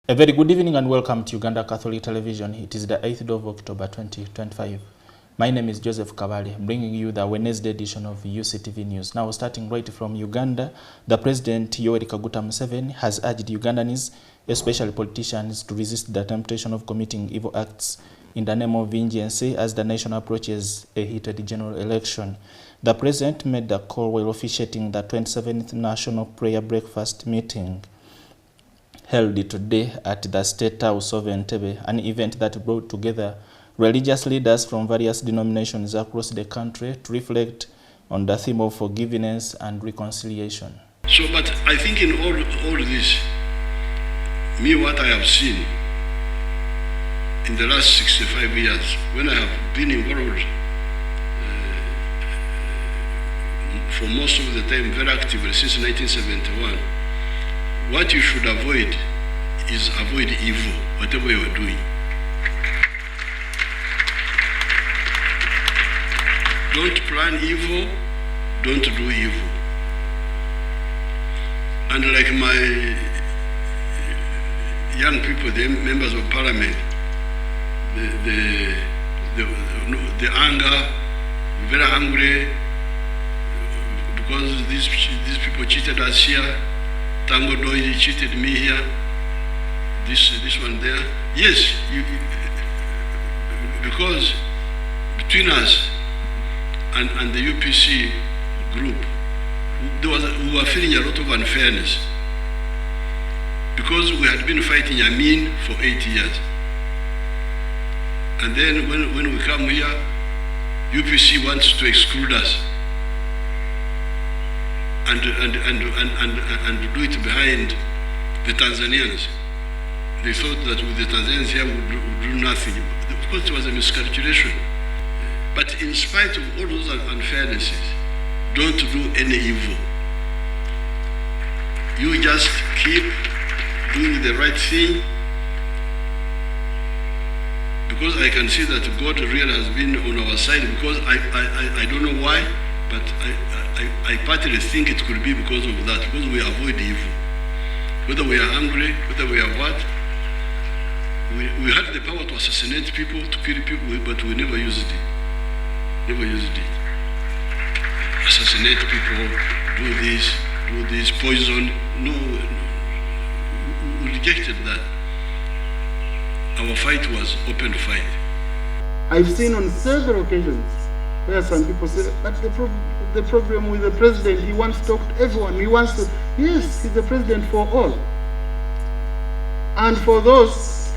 A very good evening and welcome to Uganda Catholic Television. It is the 8th of October 2025. My name is Joseph Kabaale, bringing you the Wednesday edition of Uctv News. Now, starting right from Uganda, the President Yoweri Kaguta Museveni has urged Ugandans, especially politicians, to resist the temptation of committing evil acts in the name of vengeance as the nation approaches a heated general election. The President made the call while officiating the 27th National Prayer Breakfast meeting held today at the State House Entebbe, an event that brought together religious leaders from various denominations across the country to reflect on the theme of forgiveness and reconciliation. So, but I think in all this, what I have seen in the last 65 years, when I have been involved for most of the time very actively since 1971, what you should avoid is avoid evil, whatever you are doing. Don't plan evil, don't do evil. And like my young people, the members of parliament, the anger, very angry because these people cheated us here. Tango Doi cheated me here. This one there. Yes, because between us and the UPC group, we were feeling a lot of unfairness because we had been fighting Amin for 8 years. And then when we come here, UPC wants to exclude us and do it behind the Tanzanians. They thought that with the Tanzanians here we would do nothing. Of course, it was a miscalculation. But in spite of all those unfairnesses, don't do any evil. You just keep doing the right thing, because I can see that God really has been on our side, because I don't know why, but I partly think it could be because of that, because we avoid evil. Whether we are angry, whether we are what, we had the power to assassinate people, to kill people, but we never used it. Never used it. Assassinate people, do this, poison. No, we rejected that. Our fight was open fight. I've seen on several occasions where some people say, but the problem with the president, he wants to talk to everyone. He wants to, yes, he's the president for all. And for those,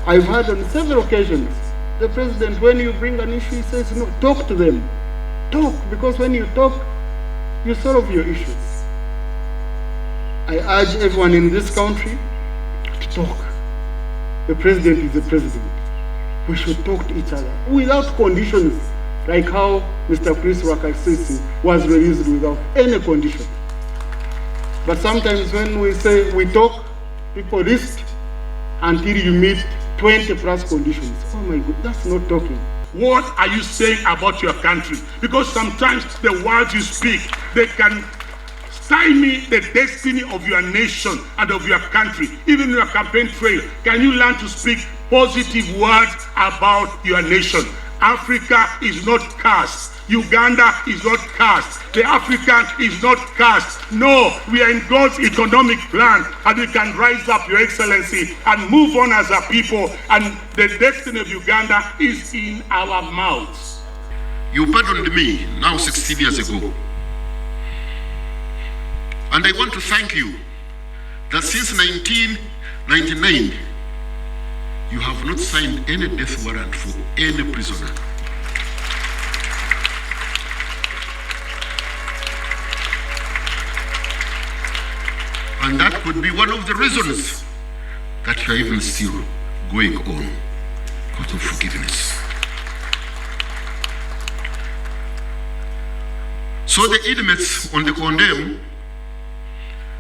I've heard on several occasions, the president, when you bring an issue, he says, no, talk to them. Talk, because when you talk, you solve your issues. I urge everyone in this country to talk. The president is the president. We should talk to each other without conditions, like how Mr. Chris Rakasisi was released without any condition. But sometimes when we say we talk, people list until you meet 20 plus conditions. Oh my God, that's not talking. What are you saying about your country? Because sometimes the words you speak, they can stymie the destiny of your nation and of your country. Even in your campaign trail, can you learn to speak positive words about your nation? Africa is not cursed. Uganda is not cursed. The African is not cursed. No, we are in God's economic plan, and we can rise up, Your Excellency, and move on as a people, and the destiny of Uganda is in our mouths. You pardoned me now 16 years ago. And I want to thank you that since 1999, you have not signed any death warrant for any prisoner. And that could be one of the reasons that you are even still going on, because of forgiveness. So the inmates on the condemn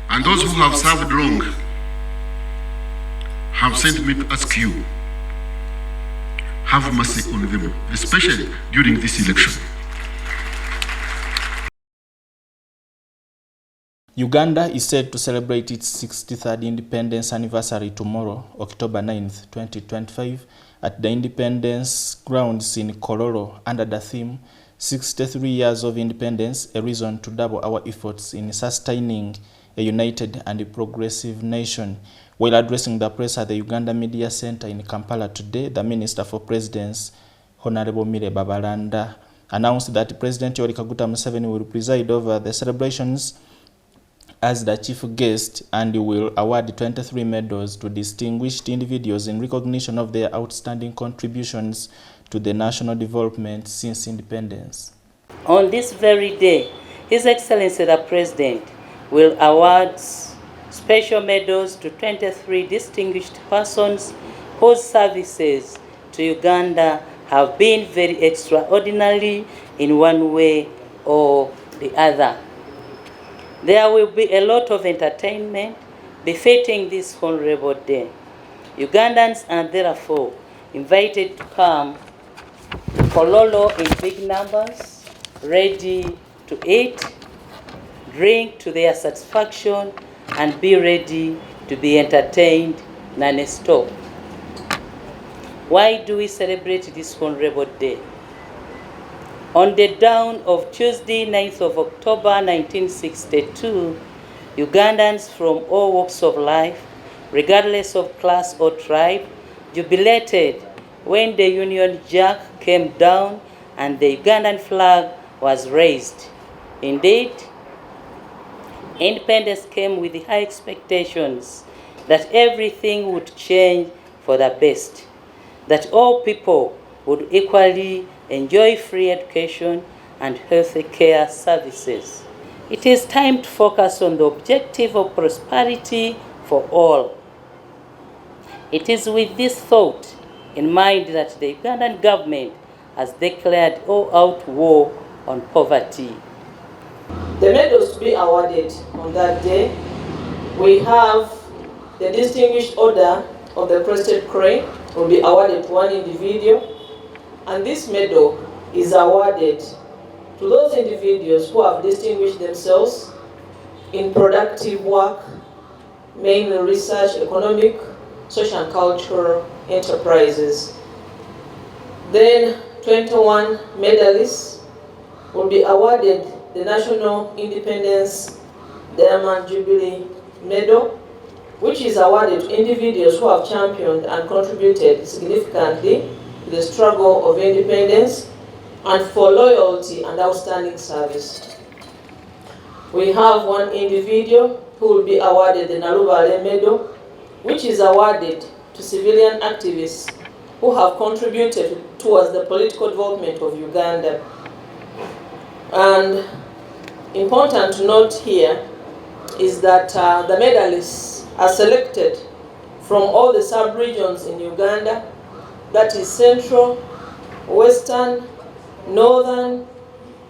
and those who have served long have sent me to ask you, have mercy on them, especially during this election. Uganda is set to celebrate its 63rd independence anniversary tomorrow, October 9th, 2025, at the Independence Grounds in Kololo under the theme 63 Years of Independence, a reason to double our efforts in sustaining a united and progressive nation. While addressing the press at the Uganda Media Center in Kampala today, the Minister for Presidency, Honorable Mire Babalanda, announced that President Yoweri Kaguta Museveni will preside over the celebrations as the chief guest and will award 23 medals to distinguished individuals in recognition of their outstanding contributions to the national development since independence. On this very day, His Excellency the President will award special medals to 23 distinguished persons whose services to Uganda have been very extraordinary in one way or the other. There will be a lot of entertainment befitting this honorable day. Ugandans are therefore invited to come to Kololo in big numbers, ready to eat, drink to their satisfaction, and be ready to be entertained non-stop. Why do we celebrate this honorable day? On the dawn of Tuesday, 9th of October 1962, Ugandans from all walks of life, regardless of class or tribe, jubilated when the Union Jack came down and the Ugandan flag was raised. Indeed, independence came with high expectations that everything would change for the best, that all people would equally enjoy free education and healthy care services. It is time to focus on the objective of prosperity for all. It is with this thought in mind that the Ugandan government has declared all-out war on poverty. The medals to be awarded on that day, we have the Distinguished Order of the Crested Crane will be awarded to one individual, and this medal is awarded to those individuals who have distinguished themselves in productive work, mainly research, economic, social and cultural enterprises. Then 21 medalists will be awarded the National Independence Diamond Jubilee Medal, which is awarded to individuals who have championed and contributed significantly to the struggle of independence and for loyalty and outstanding service. We have one individual who will be awarded the Nalubale Medal, which is awarded to civilian activists who have contributed towards the political development of Uganda. And important to note here is that the medalists are selected from all the sub-regions in Uganda, that is Central, Western, Northern,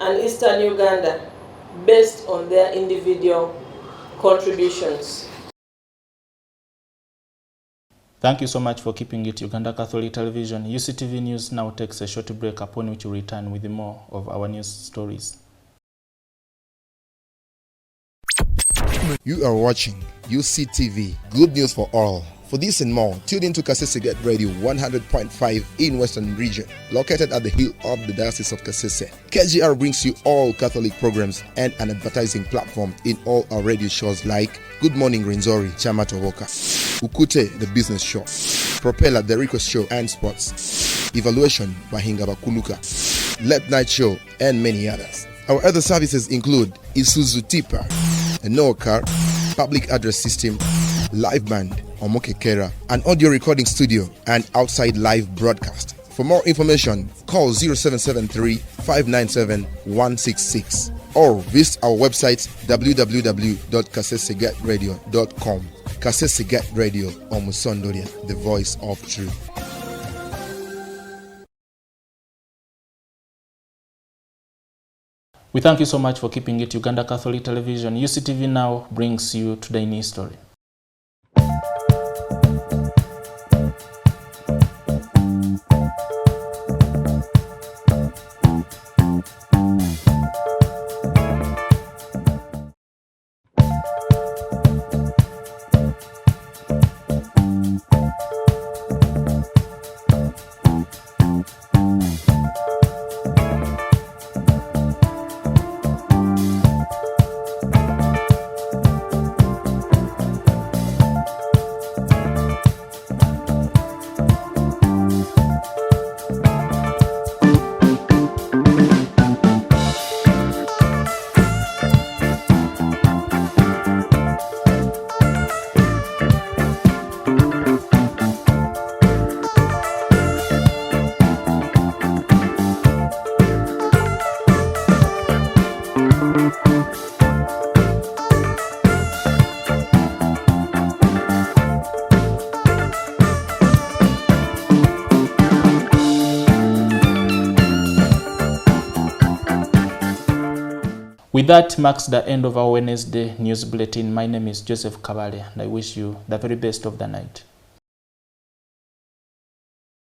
and Eastern Uganda, based on their individual contributions. Thank you so much for keeping it Uganda Catholic Television. UCTV News now takes a short break, upon which we return with more of our news stories. You are watching UCTV, good news for all. For this and more, tune in to Kasese Get Radio 100.5 in Western Region, located at the hill of the Diocese of Kasese. KGR brings you all Catholic programs and an advertising platform in all our radio shows like Good Morning Renzori, Chama Towoka, Ukute, the Business Show, Propeller, the Request Show and Sports, Evaluation by Hingaba Kuluka, Late Night Show, and many others. Our other services include Isuzu Tipa, a Noah car, public address system, live band, Omokekera, an audio recording studio, and outside live broadcast. For more information, call 0773 597 166 or visit our website www.kasesegatradio.com. Kasese Radio, Omusondoria, the voice of truth. We thank you so much for keeping it Uganda Catholic Television. UCTV now brings you today in history. that marks the end of our Wednesday news bulletin. My name is Joseph Kabaale, and I wish you the very best of the night.